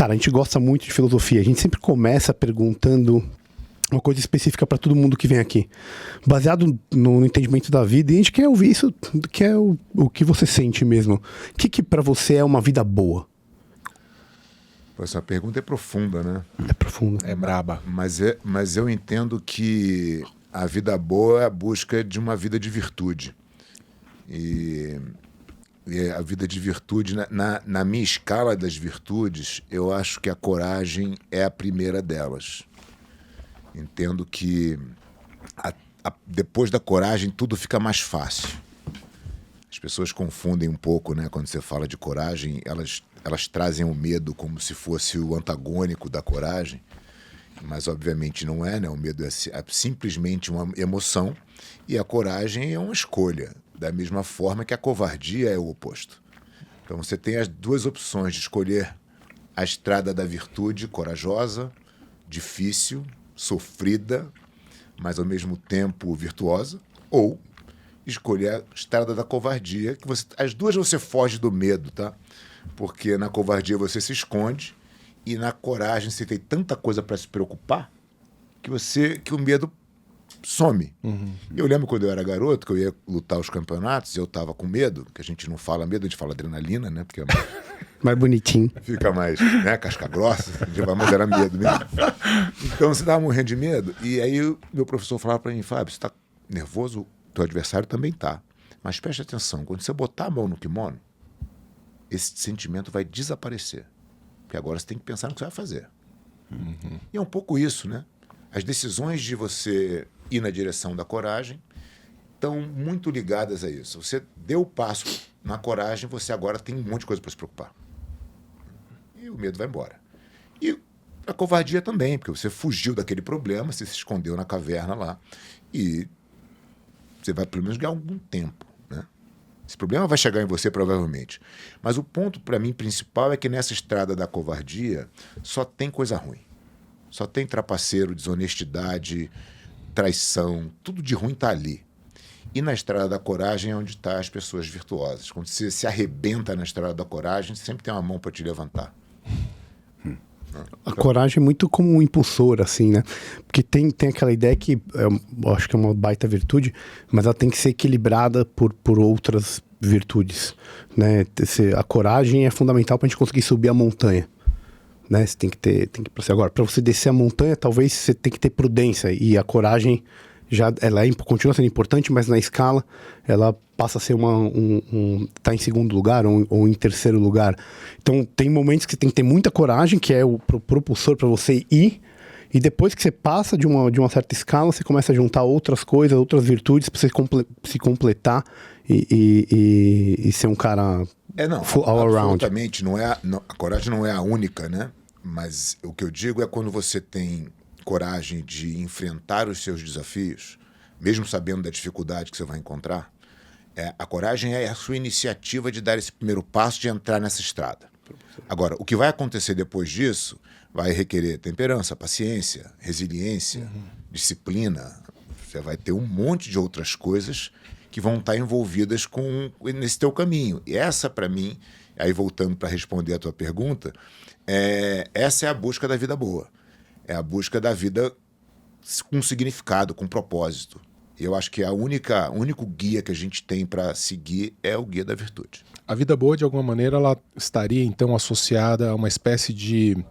Cara, a gente gosta muito de filosofia. A gente sempre começa perguntando uma coisa específica para todo mundo que vem aqui. Baseado no entendimento da vida, e a gente quer ouvir isso, que é o que você sente mesmo. O que para você é uma vida boa? Essa pergunta é profunda, né? É profunda. É braba. Mas eu entendo que a vida boa é a busca de uma vida de virtude. E a vida de virtude, na minha escala das virtudes, eu acho que a coragem é a primeira delas. Entendo que depois da coragem tudo fica mais fácil. As pessoas confundem um pouco, né? Quando você fala de coragem, elas trazem o medo como se fosse o antagônico da coragem, mas obviamente não é, né? O medo é simplesmente uma emoção e a coragem é uma escolha, da mesma forma que a covardia é o oposto. Então você tem as duas opções de escolher a estrada da virtude, corajosa, difícil, sofrida, mas ao mesmo tempo virtuosa, ou escolher a estrada da covardia, que as duas você foge do medo, tá? Porque na covardia você se esconde e na coragem você tem tanta coisa para se preocupar que o medo some. Eu lembro quando eu era garoto, que eu ia lutar os campeonatos, e eu tava com medo, que a gente não fala medo, a gente fala adrenalina, né? Porque Mais bonitinho. fica mais, né, casca grossa, mas era medo mesmo. Então você tava morrendo de medo, e aí meu professor falava para mim: Fábio, você tá nervoso? Teu adversário também tá. Mas preste atenção, quando você botar a mão no kimono, esse sentimento vai desaparecer. Porque agora você tem que pensar no que você vai fazer. E é um pouco isso, né? As decisões de você ir na direção da coragem estão muito ligadas a isso. Você deu o passo na coragem, você agora tem um monte de coisa para se preocupar. E o medo vai embora. E a covardia também, porque você fugiu daquele problema, você se escondeu na caverna lá e você vai pelo menos ganhar algum tempo, né? Esse problema vai chegar em você provavelmente. Mas o ponto para mim principal é que nessa estrada da covardia só tem coisa ruim. Só tem trapaceiro, desonestidade, traição, tudo de ruim está ali. E na estrada da coragem é onde estão as pessoas virtuosas. Quando você se arrebenta na estrada da coragem, sempre tem uma mão para te levantar. A coragem é muito como um impulsor, assim, né? Porque tem aquela ideia que eu acho que é uma baita virtude, mas ela tem que ser equilibrada por outras virtudes, né? A coragem é fundamental para a gente conseguir subir a montanha, né? Você tem que agora, para você descer a montanha, talvez você tem que ter prudência, e a coragem ela continua sendo importante, mas na escala ela passa a ser tá em segundo lugar ou em terceiro lugar. Então tem momentos que você tem que ter muita coragem, que é o propulsor para você ir, e depois que você passa de uma certa escala, você começa a juntar outras coisas, outras virtudes para você se completar e ser um cara all around. Absolutamente, a coragem não é a única, né? Mas o que eu digo é quando você tem coragem de enfrentar os seus desafios, mesmo sabendo da dificuldade que você vai encontrar, a coragem é a sua iniciativa de dar esse primeiro passo, de entrar nessa estrada. Agora, o que vai acontecer depois disso vai requerer temperança, paciência, resiliência, disciplina. Você vai ter um monte de outras coisas que vão estar envolvidas nesse teu caminho. E essa, para mim, aí voltando para responder a tua pergunta, essa é a busca da vida boa. É a busca da vida com significado, com propósito. E eu acho que o único guia que a gente tem para seguir é o guia da virtude. A vida boa, de alguma maneira, ela estaria, então, associada a uma espécie de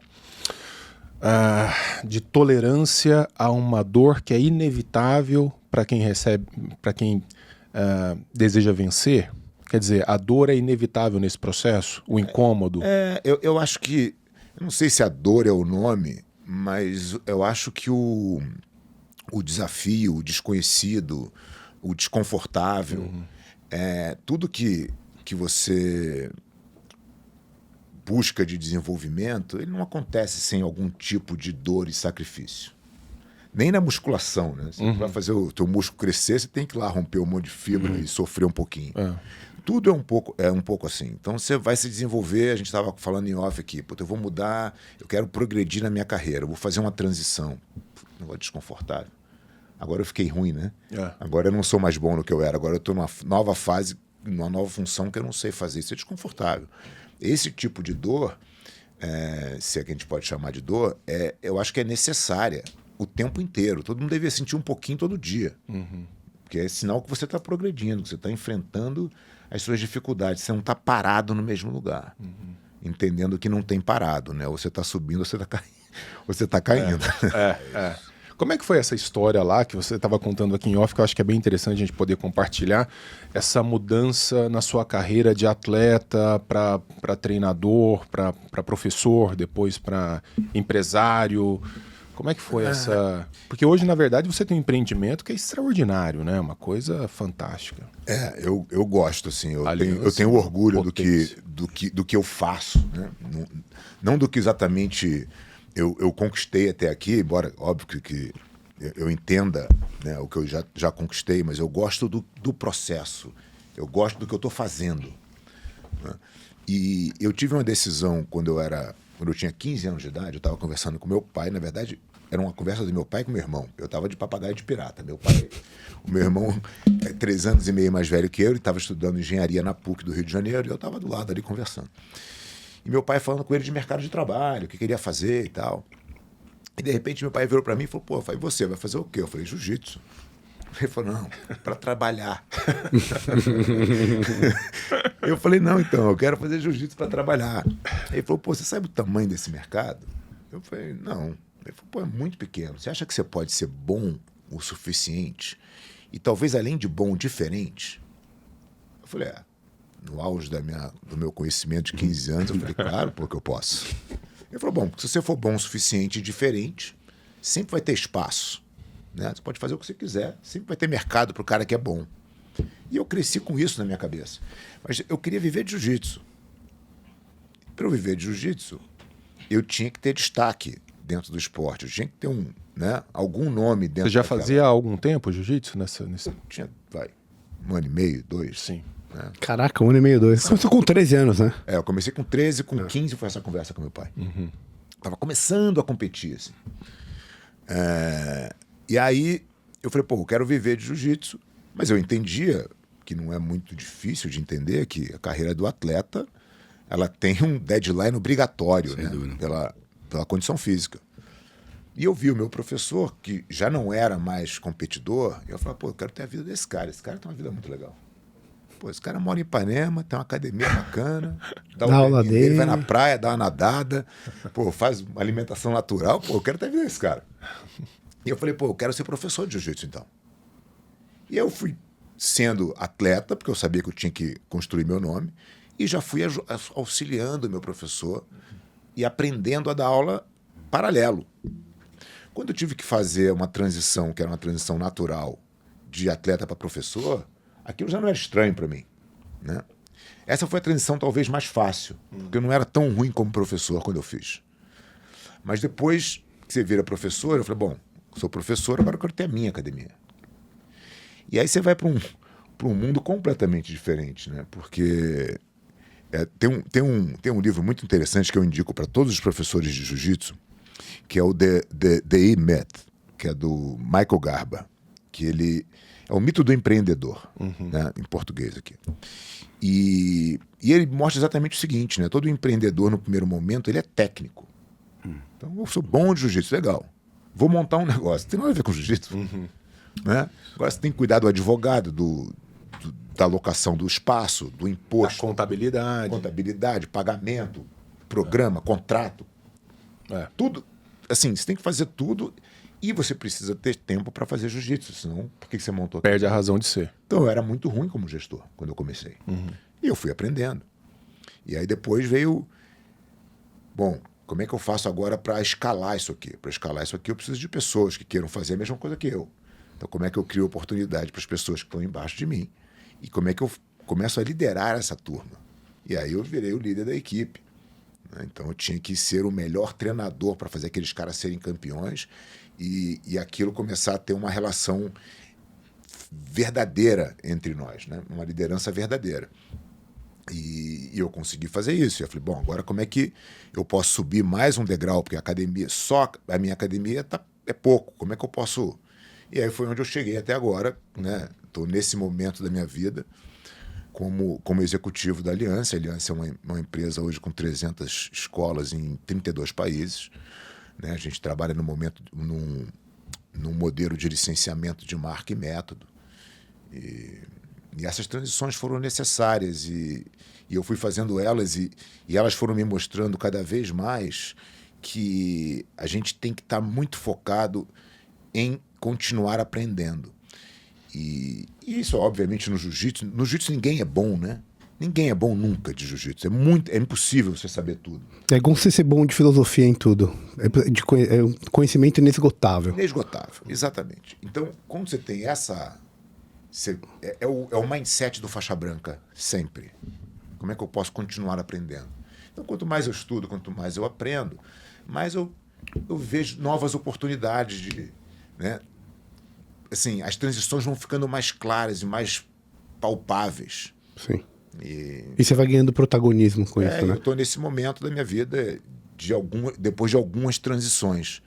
tolerância a uma dor que é inevitável para quem deseja vencer? Quer dizer, a dor é inevitável nesse processo? O incômodo? Eu acho que... Eu não sei se a dor é o nome, mas eu acho que o desafio, o desconhecido, o desconfortável, tudo que você busca de desenvolvimento, ele não acontece sem algum tipo de dor e sacrifício. Nem na musculação, né? Você vai fazer o teu músculo crescer, você tem que ir lá romper um monte de fibra e sofrer um pouquinho. Tudo é um pouco assim. Então você vai se desenvolver, a gente estava falando em off aqui, eu vou mudar, eu quero progredir na minha carreira, eu vou fazer uma transição. Negócio desconfortável. Agora eu fiquei ruim, né? Agora eu não sou mais bom no que eu era, agora eu estou numa nova fase, numa nova função que eu não sei fazer. Isso é desconfortável. Esse tipo de dor, se é que a gente pode chamar de dor, eu acho que é necessária o tempo inteiro. Todo mundo deveria sentir um pouquinho todo dia. Porque é sinal que você está progredindo, que você está enfrentando as suas dificuldades. Você não está parado no mesmo lugar. Entendendo que não tem parado, né? Ou você está subindo ou você está caindo. Como é que foi essa história lá que você estava contando aqui em off, que eu acho que é bem interessante a gente poder compartilhar, essa mudança na sua carreira de atleta para treinador, para professor, depois para empresário? Como é que foi essa... Porque hoje, na verdade, você tem um empreendimento que é extraordinário, né? Uma coisa fantástica. Eu gosto, assim. Eu tenho orgulho do que eu faço, né? Não do que exatamente eu conquistei até aqui, embora, óbvio que eu entenda, né, o que eu já conquistei, mas eu gosto do processo. Eu gosto do que eu estou fazendo. Né? E eu tive uma decisão quando eu tinha 15 anos de idade, eu estava conversando com meu pai, na verdade, era uma conversa do meu pai com meu irmão. Eu estava de papagaio de pirata. O meu irmão é 3 anos e meio mais velho que eu, ele estava estudando engenharia na PUC do Rio de Janeiro, e eu estava do lado ali conversando. E meu pai falando com ele de mercado de trabalho, o que queria fazer e tal. E de repente meu pai virou para mim e falou, e você vai fazer o quê? Eu falei, jiu-jitsu. Ele falou, não, para trabalhar. Eu falei, não, então, eu quero fazer jiu-jitsu para trabalhar. Ele falou, você sabe o tamanho desse mercado? Eu falei, não. Ele falou, é muito pequeno. Você acha que você pode ser bom o suficiente? E talvez, além de bom, diferente? Eu falei, no auge do meu conhecimento de 15 anos, eu falei, claro, porque eu posso. Ele falou, bom, se você for bom o suficiente e diferente, sempre vai ter espaço. Né? Você pode fazer o que você quiser, sempre vai ter mercado para o cara que é bom. E eu cresci com isso na minha cabeça. Mas eu queria viver de jiu-jitsu. Para eu viver de jiu-jitsu, eu tinha que ter destaque dentro do esporte. Eu tinha que ter algum nome dentro. Você já fazia há algum tempo jiu-jitsu? Tinha, 1 ano e meio, 2. Sim. Né? Caraca, 1 ano e meio, 2. Você começou com 13 anos, né? Eu comecei com 13, com 15 foi essa conversa com meu pai. Tava começando a competir, assim. E aí eu falei, eu quero viver de jiu-jitsu. Mas eu entendia que não é muito difícil de entender que a carreira do atleta, ela tem um deadline obrigatório, né? Pela condição física. E eu vi o meu professor, que já não era mais competidor, e eu falei, eu quero ter a vida desse cara. Esse cara tem uma vida muito legal. Esse cara mora em Ipanema, tem uma academia bacana, dá aula dele, vai na praia, dá uma nadada, faz uma alimentação natural, eu quero ter a vida desse cara. E eu falei, eu quero ser professor de jiu-jitsu, então. E eu fui sendo atleta, porque eu sabia que eu tinha que construir meu nome, e já fui auxiliando o meu professor e aprendendo a dar aula paralelo. Quando eu tive que fazer uma transição, que era uma transição natural, de atleta para professor, aquilo já não era estranho para mim. Né? Essa foi a transição talvez mais fácil, porque eu não era tão ruim como professor quando eu fiz. Mas depois que você vira professor, eu falei, sou professor, agora eu quero ter a minha academia. E aí você vai para um mundo completamente diferente, né? Porque tem um livro muito interessante que eu indico para todos os professores de jiu-jitsu, que é o The E-Myth, que é do Michael Garber, que ele é o mito do empreendedor, né? Em português aqui. E ele mostra exatamente o seguinte, né? Todo empreendedor, no primeiro momento, ele é técnico. Então, eu sou bom de jiu-jitsu, legal. Vou montar um negócio. Tem nada a ver com jiu-jitsu. Né? Agora você tem que cuidar do advogado, da alocação do espaço, do imposto. Da contabilidade, pagamento, programa, contrato. Tudo. Assim, você tem que fazer tudo e você precisa ter tempo para fazer jiu-jitsu, senão por que você montou aqui? Perde a razão de ser. Então eu era muito ruim como gestor quando eu comecei. E eu fui aprendendo. E aí depois veio, como é que eu faço agora para escalar isso aqui? Para escalar isso aqui eu preciso de pessoas que queiram fazer a mesma coisa que eu. Então como é que eu crio oportunidade para as pessoas que estão embaixo de mim? E como é que eu começo a liderar essa turma? E aí eu virei o líder da equipe. Então eu tinha que ser o melhor treinador para fazer aqueles caras serem campeões e aquilo começar a ter uma relação verdadeira entre nós, né? Uma liderança verdadeira. E eu consegui fazer isso. E eu falei, agora como é que eu posso subir mais um degrau? Porque só a minha academia é pouco. Como é que eu posso... E aí foi onde eu cheguei até agora, né? Estou nesse momento da minha vida, como executivo da Aliança. A Aliança é uma empresa hoje com 300 escolas em 32 países. Né? A gente trabalha no momento num modelo de licenciamento de marca e método. E essas transições foram necessárias e eu fui fazendo elas e elas foram me mostrando cada vez mais que a gente tem que estar muito focado em continuar aprendendo. E isso, obviamente, no jiu-jitsu. No jiu-jitsu ninguém é bom, né? Ninguém é bom nunca de jiu-jitsu. É impossível você saber tudo. É como você ser bom de filosofia em tudo. É um conhecimento inesgotável. Inesgotável, exatamente. Então, quando você tem essa... É o mindset do faixa branca, sempre. Como é que eu posso continuar aprendendo? Então, quanto mais eu estudo, quanto mais eu aprendo, mais eu vejo novas oportunidades né? Assim, as transições vão ficando mais claras e mais palpáveis. Sim. E você vai ganhando protagonismo com isso, né? Eu estou nesse momento da minha vida depois de algumas transições.